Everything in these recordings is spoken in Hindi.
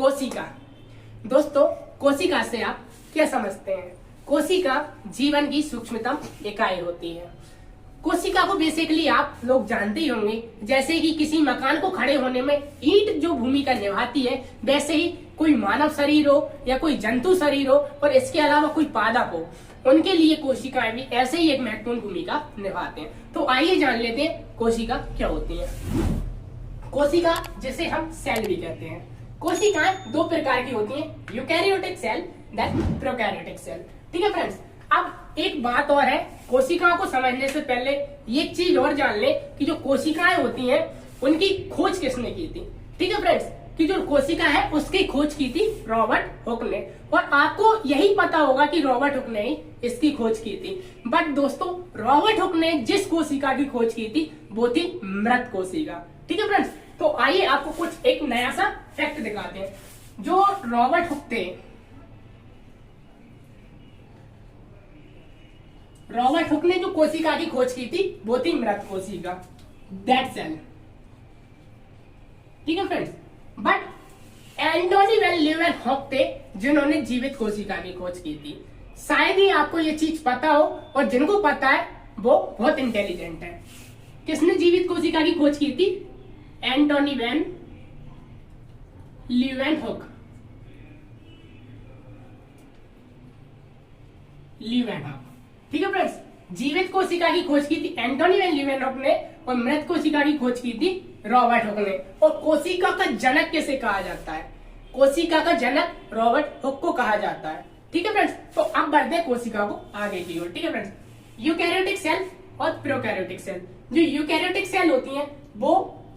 कोशिका। दोस्तों, कोशिका से आप क्या समझते हैं? कोशिका जीवन की सूक्ष्मतम इकाई होती है। कोशिका को बेसिकली आप लोग जानते ही होंगे, जैसे कि किसी मकान को खड़े होने में ईंट जो भूमिका निभाती है, वैसे ही कोई मानव शरीर हो या कोई जंतु शरीर हो और इसके अलावा कोई पादप हो, उनके लिए कोशिकाएं भी ऐसे ही एक महत्वपूर्ण भूमिका निभाते हैं। तो आइए जान लेते हैं कोशिका क्या होती है। कोशिका, जिसे हम सेल भी कहते हैं। कोशिकाएं दो प्रकार की होती हैं, eukaryotic cell then prokaryotic cell. ठीक है फ्रेंड्स, अब एक बात और है, कोशिकाओं को समझने से पहले एक चीज और जान ले कि जो कोशिकाएं होती हैं उनकी खोज किसने की थी। ठीक है फ्रेंड्स, कि जो कोशिका है उसकी खोज की थी रॉबर्ट हुक ने, और आपको यही पता होगा कि रॉबर्ट हुक ने ही इसकी खोज की थी। बट दोस्तों, रॉबर्ट हुक ने जिस कोशिका की खोज की थी वो थी मृत कोशिका। ठीक है फ्रेंड्स, तो आइए आपको कुछ एक नया सा फैक्ट दिखाते हैं। जो रॉबर्ट हुक थे, रॉबर्ट हुक ने जो कोशिका की खोज की थी वो थी मृत कोशिका, डेड सेल। ठीक है friends, but Antonie van Leeuwenhoek थे जिन्होंने जीवित कोशिका की खोज की थी। शायद ही आपको ये चीज पता हो, और जिनको पता है वो बहुत इंटेलिजेंट है। किसने जीवित कोशिका की खोज की थी? Antonie van Leeuwenhoek. ठीक है फ्रेंड्स, जीवित कोशिका की खोज की थी एंटोनी वैन लीeuwenhoek ने, और मृत कोशिका की खोज की थी रॉबर्ट हुक ने। और कोशिका का जनक किसे कहा जाता है? कोशिका का जनक रॉबर्ट हुक को कहा जाता है। ठीक है फ्रेंड्स, तो अब बढ़ते हैं कोशिका को आगे की ओर। ठीक है फ्रेंड्स, यूकैरियोटिक सेल और प्रोकैरियोटिक सेल। जो यूकैरियोटिक सेल होती हैं वो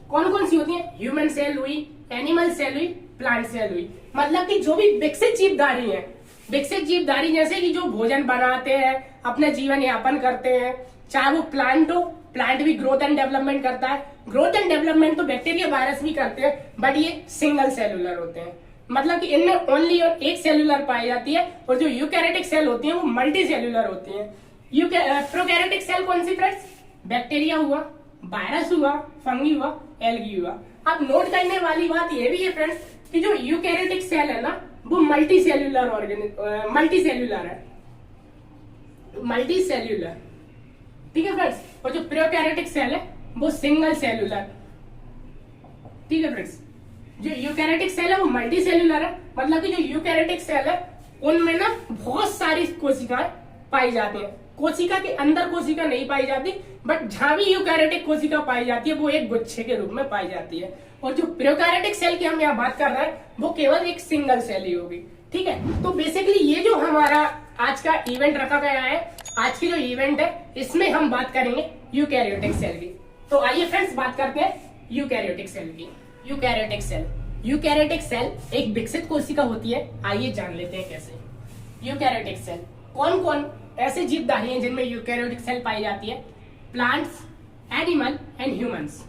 कौन कौन सी होती हैं? ह्यूमन सेल हुई, एनिमल सेल हुई, प्लांट सेल हुई। मतलब कि जो भी विकसित जीवधारी है, विकसित जीवधारी जैसे कि जो भोजन बनाते हैं, अपना जीवन यापन करते हैं, चाहे वो प्लांट हो, प्लांट भी ग्रोथ एंड डेवलपमेंट करता है। ग्रोथ एंड डेवलपमेंट तो बैक्टीरिया वायरस भी करते हैं, बट ये सिंगल सेलुलर होते हैं। मतलब कि इनमें ओनली और एक सेलुलर पाई जाती है, और जो यूकैरियोटिक सेल होती है वो मल्टी सेलुलर होती है। प्रोकैरियोटिक सेल कौन सी फ्रेंड्स? बैक्टीरिया हुआ, वायरस हुआ, फंगी हुआ, एल्गी हुआ। अब नोट करने वाली बात ये भी है फ्रेंड्स कि जो यूकैरियोटिक सेल है ना, वो मल्टी सेल्यूलर है, मल्टी सेल्यूलर। ठीक है फ्रेंड्स, और जो प्रोकैरियोटिक सेल है वो सिंगल सेल्यूलर। ठीक है फ्रेंड्स, जो यूकैरियोटिक सेल है वो मल्टी सेल्यूलर है। मतलब कि जो यूकैरियोटिक सेल है उनमें ना बहुत सारी कोशिकाएं पाई जाती हैं। कोशिका के अंदर कोशिका नहीं पाई जाती, बट जहां भी यूकैरियोटिक कोशिका पाई जाती है वो एक गुच्छे के रूप में पाई जाती है। और जो प्रोकैरियोटिक सेल की हम यहाँ बात कर रहे हैं वो केवल एक सिंगल सेल ही होगी। ठीक है, तो बेसिकली ये जो हमारा आज का इवेंट रखा गया है, आज की जो इवेंट है इसमें हम बात करेंगे यूकैरियोटिक सेल की। तो आइए फ्रेंड्स बात करते हैं यूकैरियोटिक सेल की। यूकैरियोटिक सेल, यूकैरियोटिक सेल एक विकसित कोशिका होती है। आइए जान लेते हैं कैसे। यूकैरियोटिक सेल कौन कौन ऐसे जीवधारी हैं जिनमें यूकैरियोटिक सेल पाई जाती है? Plants, animal and humans.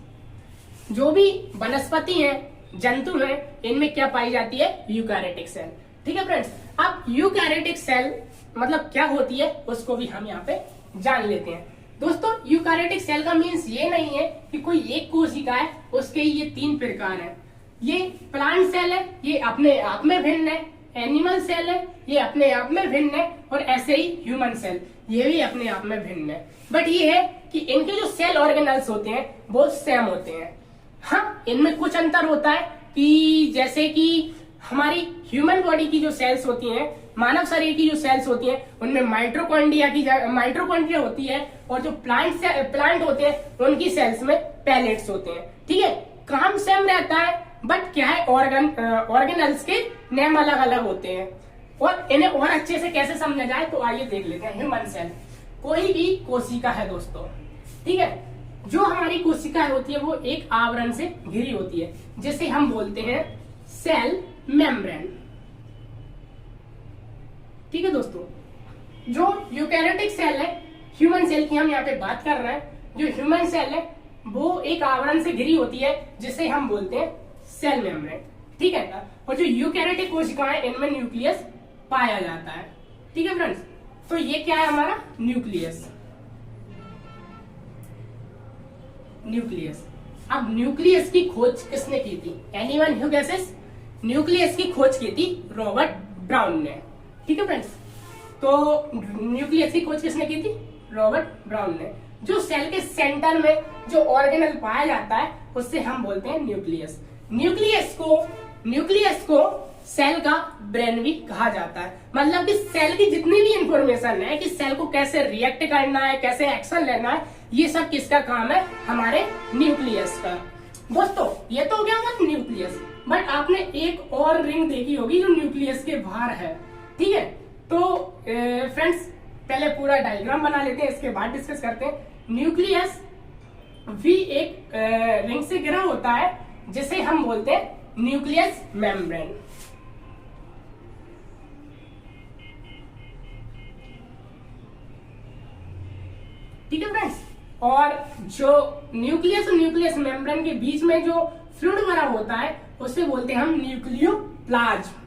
जो भी वनस्पति हैं, जंतु हैं, इनमें क्या पाई जाती है? Eukaryotic cell. ठीक है फ्रेंड्स, अब यूकैरियोटिक सेल मतलब क्या होती है उसको भी हम यहाँ पे जान लेते हैं। दोस्तों, यूकैरियोटिक सेल का मीन्स ये नहीं है कि कोई एक कोशिका है उसके ये तीन प्रकार है। ये प्लांट सेल है, ये अपने आप में भिन्न है। एनिमल सेल है, ये अपने आप में भिन्न है। और ऐसे ही ह्यूमन सेल, ये भी अपने आप में भिन्न है। बट ये है कि इनके जो सेल ऑर्गेनल्स होते हैं वो सेम होते हैं। हाँ, इनमें कुछ अंतर होता है कि जैसे कि हमारी ह्यूमन बॉडी की जो सेल्स होती हैं, मानव शरीर की जो सेल्स होती हैं, उनमें माइटोकॉन्ड्रिया होती है, और जो प्लांट होते हैं उनकी सेल्स में पैलेट्स होते हैं। ठीक है, काम सेम रहता है, बट क्या है, ऑर्गेनल्स के नेम अलग अलग होते हैं। और इन्हें और अच्छे से कैसे समझा जाए तो आइए देख लेते हैं। ह्यूमन सेल कोई भी कोशिका है दोस्तों, ठीक है, जो हमारी कोशिका होती है वो एक आवरण से घिरी होती है, जिसे हम बोलते हैं सेल मेम्ब्रेन। ठीक है दोस्तों, जो यूकैरियोटिक सेल है, ह्यूमन सेल की हम यहाँ पे बात कर रहे हैं, जो ह्यूमन सेल है वो एक आवरण से घिरी होती है जिसे हम बोलते हैं सेल मेम्ब्रेन। ठीक है, और जो यूकैरियोटिक कोशिकाएं इनमें न्यूक्लियस पाया जाता है। ठीक है फ्रेंड्स, तो ये क्या है हमारा न्यूक्लियस। न्यूक्लियस, अब न्यूक्लियस की खोज किसने की थी? एनीवन हू गेसेस? न्यूक्लियस की खोज की थी रॉबर्ट ब्राउन ने। ठीक है फ्रेंड्स, तो न्यूक्लियस की खोज किसने की थी? रॉबर्ट ब्राउन ने। जो सेल के सेंटर में जो ऑर्गेनल पाया जाता है उससे हम बोलते हैं न्यूक्लियस। न्यूक्लियस को सेल का ब्रेन भी कहा जाता है। मतलब कि सेल की जितनी भी इंफॉर्मेशन है कि सेल को कैसे रिएक्ट करना है, कैसे एक्शन लेना है, ये सब किसका काम है? हमारे न्यूक्लियस का। दोस्तों ये तो हो गया हमारा न्यूक्लियस, बट आपने एक और रिंग देखी होगी जो न्यूक्लियस के बाहर है। ठीक है, तो फ्रेंड्स पहले पूरा डायग्राम बना लेते हैं, इसके बाद डिस्कस करते हैं। न्यूक्लियस भी एक रिंग से घिरा होता है जिसे हम बोलते हैं न्यूक्लियस मेम्ब्रेन। ठीक है फ्रेंड्स, और जो न्यूक्लियस और न्यूक्लियस मेम्ब्रेन के बीच में जो फ्लूइड भरा होता है उसे बोलते हैं हम न्यूक्लियोप्लाज्म।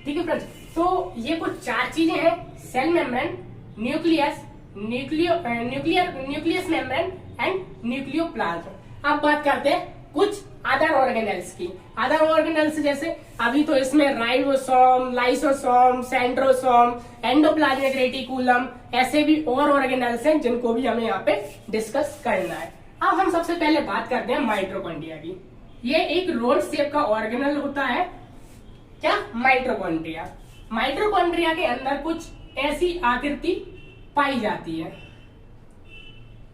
ठीक है फ्रेंड्स, तो ये कुछ 4 चीजें हैं: cell membrane, nucleus, nucleus membrane and nucleoplasm. अब बात करते हैं कुछ अदर ऑर्गेनेल्स की। अदर ऑर्गेनेल्स जैसे अभी तो इसमें ribosome, lysosome, centrosome, endoplasmic reticulum, ऐसे भी और ऑर्गेनेल्स हैं जिनको भी हमें यहाँ पे डिस्कस करना है। अब हम सबसे पहले बात करते हैं माइटोकॉन्ड्रिया की। ये एक रोड शेप का ऑर्गेनल होता है। क्या? माइटोकॉन्ड्रिया। माइटोकॉन्ड्रिया के अंदर कुछ ऐसी आकृति पाई जाती है।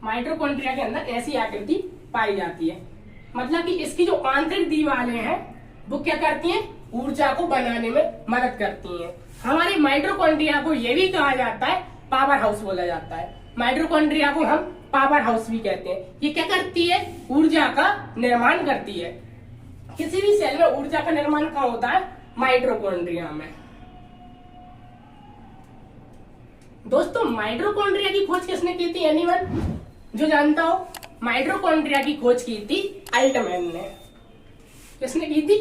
माइटोकॉन्ड्रिया के अंदर ऐसी आकृति पाई जाती है, मतलब कि इसकी जो आंतरिक दीवारें हैं वो क्या करती हैं? ऊर्जा को बनाने में मदद करती हैं। हमारे माइटोकॉन्ड्रिया को ये भी कहा जाता है पावर हाउस बोला जाता है। माइटोकॉन्ड्रिया को हम पावर हाउस भी कहते हैं। ये क्या करती है? ऊर्जा का निर्माण करती है। किसी भी सेल में ऊर्जा का निर्माण कहाँ होता है? माइटोकॉन्ड्रिया में। दोस्तों माइटोकॉन्ड्रिया की खोज किसने की थी? एनीवन जो जानता हो? माइटोकॉन्ड्रिया की खोज की थी अल्टमैन ने। किसने की थी?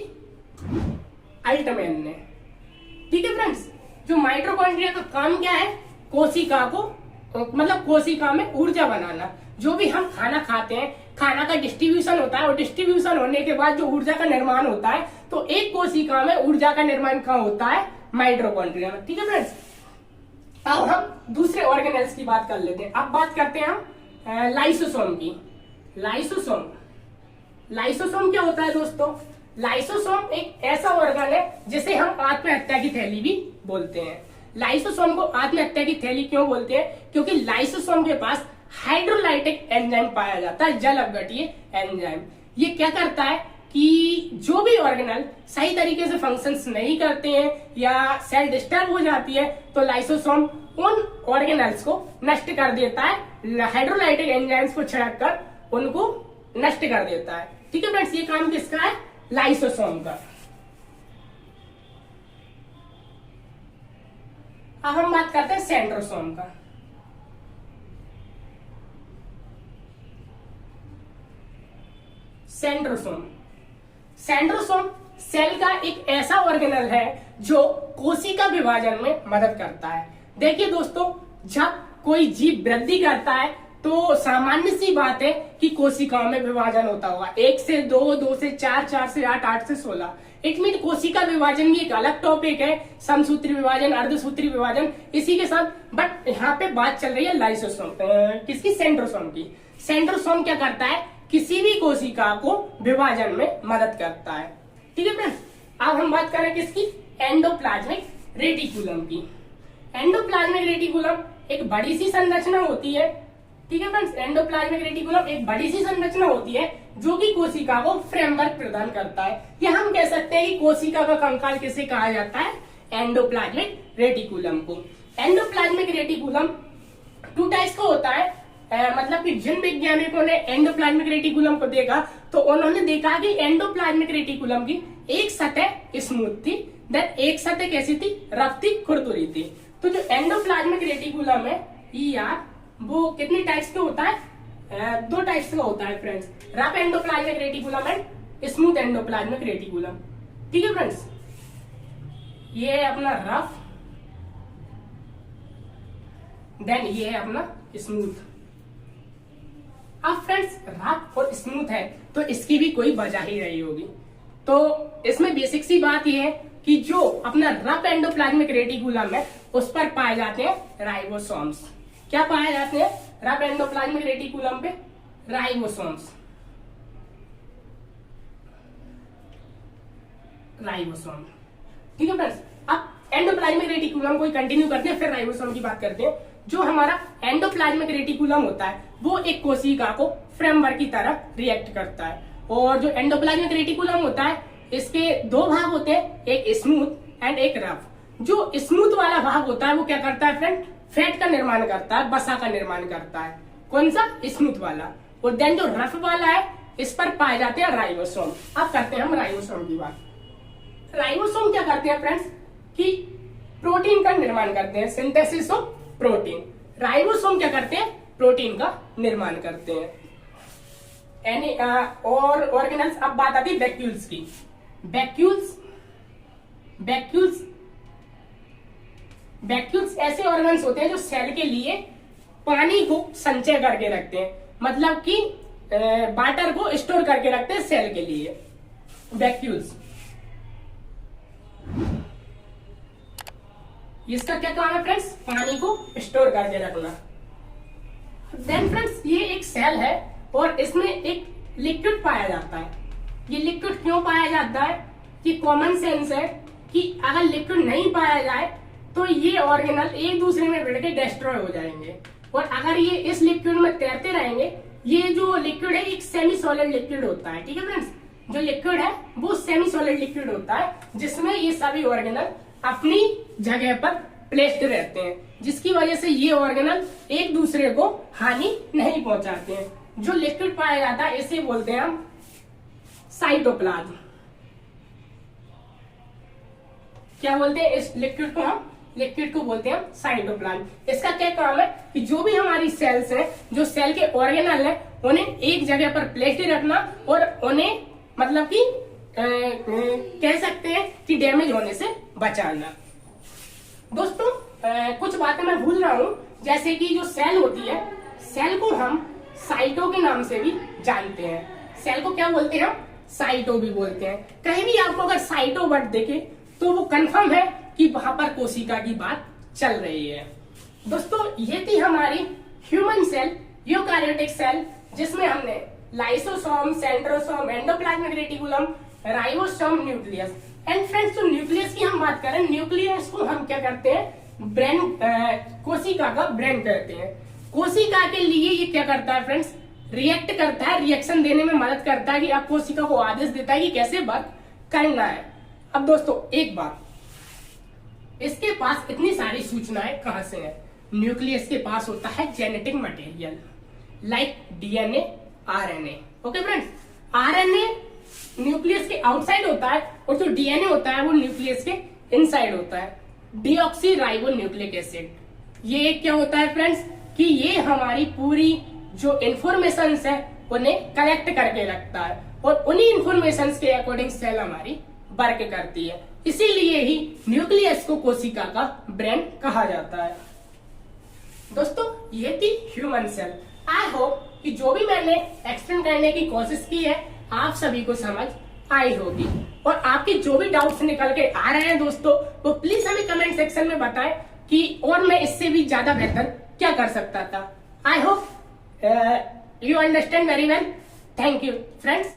अल्टमैन ने। ठीक है फ्रेंड्स, जो माइटोकॉन्ड्रिया का काम क्या है? कोशिका को, मतलब कोशिका में ऊर्जा बनाना। जो भी हम खाना खाते हैं, खाना का डिस्ट्रीब्यूशन होता है और डिस्ट्रीब्यूशन होने के बाद जो ऊर्जा का निर्माण होता है, तो एक कोशिका में ऊर्जा का निर्माण कहाँ होता है? माइटोकॉन्ड्रिया में। ठीक है फ्रेंड्स, अब हम दूसरे ऑर्गेनेल्स की बात कर लेते हैं। अब बात करते हैं हम लाइसोसोम की। लाइसोसोम क्या होता है दोस्तों? लाइसोसोम एक ऐसा ऑर्गन है जिसे हम आत्महत्या की थैली भी बोलते हैं। लाइसोसोम को आत्महत्या की थैली क्यों बोलते हैं? क्योंकि लाइसोसोम के पास हाइड्रोलाइटिक एंजाइम पाया जाता है, जल अपघटीय एंजाइम। ये क्या करता है कि जो भी ऑर्गेनल सही तरीके से फंक्शंस नहीं करते हैं या सेल डिस्टर्ब हो जाती है, तो लाइसोसोम उन ऑर्गेनल्स को नष्ट कर देता है। हाइड्रोलाइटिक एंजाइम्स को छिड़क कर उनको नष्ट कर देता है। ठीक है फ्रेंड्स, ये काम किसका है? लाइसोसोम का। अब हम बात करते हैं सेंट्रोसोम का। सेंट्रोसोम सेल का एक ऐसा ऑर्गेनल है जो कोशिका विभाजन में मदद करता है। देखिए दोस्तों, जब कोई जीव वृद्धि करता है तो सामान्य सी बात है कि कोशिकाओं में विभाजन होता होगा। 1 से 2, 2 से 4, 4 से 8, 8 से 16। इट मीन कोशिका विभाजन भी एक अलग टॉपिक है, समसूत्री विभाजन, अर्धसूत्री विभाजन, इसी के साथ। बट यहाँ पे बात चल रही है लाइसोसोम किसकी? सेंट्रोसोम की। सेंट्रोसोम क्या करता है? किसी भी कोशिका को विभाजन में मदद करता है। ठीक है फ्रेंड्स, अब हम बात करें किसकी? एंडोप्लाज्मिक रेटिकुलम की। एंडोप्लाज्मिक रेटिकुलम एक बड़ी सी संरचना होती है। ठीक है फ्रेंड्स, एंडोप्लाज्मिक रेटिकुलम एक बड़ी सी संरचना होती है जो कि कोशिका को फ्रेमवर्क प्रदान करता है। या हम कह सकते हैं कि कोशिका का कंकाल किसे कहा जाता है? एंडोप्लाज्मिक रेटिकुलम को। एंडोप्लाज्मिक रेटिकुलम 2 टाइप्स का होता है। मतलब कि जिन वैज्ञानिकों ने एंडोप्लाज्मिक रेटिकुलम को देखा तो उन्होंने देखा कि एंडोप्लाज्मिक रेटिकुलम की एक सतह स्मूथ थी, देन एक सतह कैसी थी? रफ थी, खुरदुरी थी। तो जो एंडोप्लाज्मिक रेटिकुलम है ER, वो कितने टाइप्स का होता है? 2 टाइप्स का होता है friends, rough endoplasmic reticulum and smooth endoplasmic reticulum. ठीक है फ्रेंड्स, ये है अपना रफ, देन ये है अपना स्मूथ। अब फ्रेंड्स रफ और स्मूथ है तो इसकी भी कोई वजह ही रही होगी। तो इसमें बेसिक सी बात यह है कि जो अपना रफ एंडोप्लाज्मिक रेटिकुलम है उस पर पाए जाते हैं राइबोसोम्स। क्या पाए जाते हैं रफ एंडोप्लाज्मिक रेटिकुलम पे? राइबोसोम्स। राइबोसोम, ठीक है फ्रेंड्स। अब एंडोप्लाज्मिक रेटिकुलम को कंटिन्यू करते हैं, फिर राइबोसोम की बात करते हैं। जो हमारा एंडोप्लाज्मिक रेटिकुलम होता है वो एक कोशिका को फ्रेमवर्क की तरह रिएक्ट करता है। और जो एंडोप्लाज्मिक रेटिकुलम होता है इसके दो भाग होते हैं, एक स्मूथ एंड एक रफ। जो स्मूथ वाला भाग होता है वो क्या करता है फ्रेंड? फैट का निर्माण करता है, वसा का निर्माण करता है। कौन सा? स्मूथ वाला। और देन जो रफ वाला है इस पर पाए जाते हैं राइबोसोम। अब करते हैं हम राइबोसोम की बात। राइबोसोम क्या करते हैं फ्रेंड्स कि प्रोटीन का निर्माण करते हैं, सिंथेसिस ऑफ प्रोटीन। राइबोसोम क्या करते हैं? प्रोटीन का निर्माण करते हैं। और ऑर्गेनल्स। अब बात आती है वैक्यूल्स की। वैक्यूल्स ऐसे ऑर्गन्स होते हैं जो सेल के लिए पानी को संचय करके रखते हैं, मतलब कि वाटर को स्टोर करके रखते हैं सेल के लिए, वैक्यूल्स। इसका क्या काम है फ्रेंड्स? पानी को स्टोर करके रखना। देन फ्रेंड्स ये एक सेल है और इसमें एक लिक्विड पाया जाता है। ये लिक्विड क्यों पाया जाता है? कि कॉमन सेंस है कि अगर लिक्विड नहीं पाया जाए तो ये ऑर्गेनल एक दूसरे में भिड़ के डिस्ट्रॉय हो जाएंगे। और अगर ये इस लिक्विड में तैरते रहेंगे, ये जो लिक्विड है एक सेमी सॉलिड लिक्विड होता है, ठीक है फ्रेंड्स। जो लिक्विड है वो सेमी सॉलिड लिक्विड होता है जिसमें ये सभी ऑर्गेनल अपनी जगह पर प्लेस्ड रहते हैं, जिसकी वजह से ये ऑर्गेनल एक दूसरे को हानि नहीं पहुंचाते हैं। जो लिक्विड पाया जाता है इसे बोलते हैं हम साइटोप्लाज्म। क्या बोलते हैं इस लिक्विड को? हम लिक्विड को बोलते हैं साइटोप्लाज्म। इसका क्या काम है कि जो भी हमारी सेल्स हैं, जो सेल के ऑर्गेनल है, उन्हें एक जगह पर प्लेस्ड रखना और उन्हें मतलब कि कह सकते हैं कि डैमेज होने से बचाना। दोस्तों कुछ बातें मैं भूल रहा हूं, जैसे कि जो सेल होती है, सेल को हम साइटो के नाम से भी जानते हैं। सेल को क्या बोलते हैं? हम साइटो भी बोलते हैं। कहीं भी आपको अगर साइटो वर्ड देखे तो वो कंफर्म है कि वहां पर कोशिका की बात चल रही है। दोस्तों ये थी हमारी ह्यूमन सेल, यूकारियोटिक सेल, जिसमें हमने lysosome, centrosome, endoplasmic reticulum, ribosome, nucleus. And friends तो न्यूक्लियस की हम बात करें, न्यूक्लियस को हम क्या करते हैं? ब्रेन, कोशिका का ब्रेन कहते हैं। कोशिका के लिए ये क्या करता है फ्रेंड्स? रिएक्ट करता है, रिएक्शन देने में मदद करता है कि अब कोशिका को आदेश देता है कि कैसे वर्क करना है। अब दोस्तों एक बात, इसके पास इतनी सारी सूचनाएं कहां से है? न्यूक्लियस के पास होता है genetic material like DNA, RNA. Okay friends, RNA nucleus के आउटसाइड होता है और जो डीएनए होता है वो न्यूक्लियस के इनसाइड होता है। डीऑक्सी राइबो न्यूक्लिक एसिड, ये क्या होता है फ्रेंड्स कि ये हमारी पूरी जो इंफॉर्मेशन है उन्हें कलेक्ट करके रखता है और उन्हीं इंफॉर्मेशन के अकॉर्डिंग सेल हमारी वर्क करती है। इसीलिए ही न्यूक्लियस को कोशिका का ब्रेन कहा जाता है। दोस्तों ये थी ह्यूमन सेल। आई होप कि जो भी मैंने एक्सप्लेन करने की कोशिश की है आप सभी को समझ आई होगी। और आपके जो भी डाउट्स निकल के आ रहे हैं दोस्तों, तो प्लीज हमें कमेंट सेक्शन में बताएं कि और मैं इससे भी ज्यादा बेहतर क्या कर सकता था। I hope you understand very well. Thank you friends.